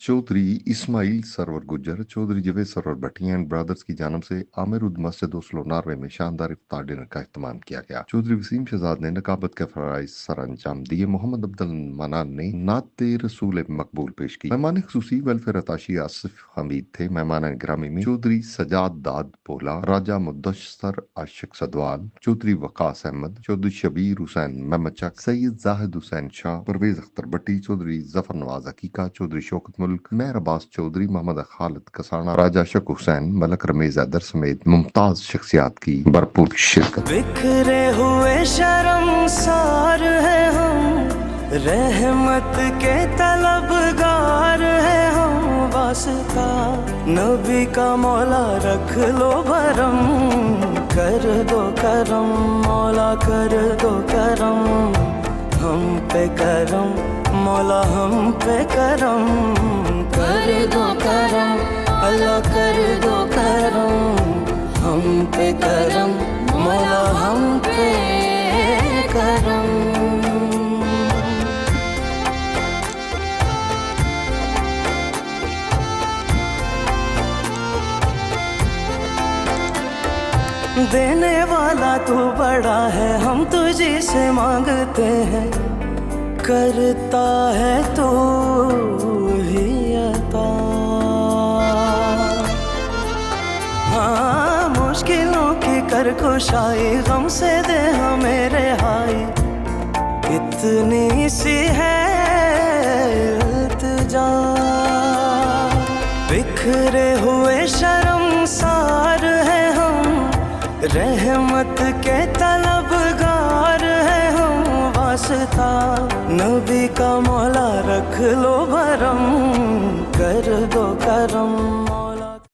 Chaudhary Ismail Sarwar Gujjar, Chaudhary Javed Sarwar Bhatti and brothers की जानिब से आमिर उद मस्जिद ओस्लो नॉर्वे में शानदार इफ्तार डिनर का इख्तिताम किया गया। चौधरी वसीम शहजाद ने नकाबत के फराइज सर अंजाम दिए। मोहम्मद अब्दुल मनान ने नाते रसूल मकबूल पेश की। मेहमान खुसूसी वेलफेयर अताशी आसिफ हमीद थे। मेहमान ग्रामी में चौधरी सजाद दाद पोला, राजा मुदस्सर आशिक सदवाल, चौधरी वकास अहमद, चौधरी शबीर हुसैन मेहमद चक, सैयद जाहिद हुसैन शाह, परवेज अख्तर भट्टी, चौधरी जफर नवाज हकीका, चौधरी शौकत मेहर अब्बास चौधरी, मोहम्मद खालिद कसाना, राजा शक हुसैन, मलक रमीज अदर समेत मुमताज शख्सियात की भरपूर शिरकत। बिखरे हुए शर्मसार है हम, रहमत के तलबगार है हम, वास्ता नबी का मौला रख लो भरम, कर दो करम मौला कर दो करम, हम पे करम मौला हम पे करम, कर दो करम अल्लाह कर दो करम, हम पे करम मौला हम पे करम। देने वाला तू बड़ा है, हम तुझे से मांगते हैं, करता है तू ही अता। हाँ, मुश्किलों की कर कुशाई, गम से दे हमें रिहाई, इतनी सी है इल्तिजा। बिखरे हुए शर्मसार है हम, रहमत के तलबगार है हम, वास्ता नबी का मौला रख लो भरम, कर दो करम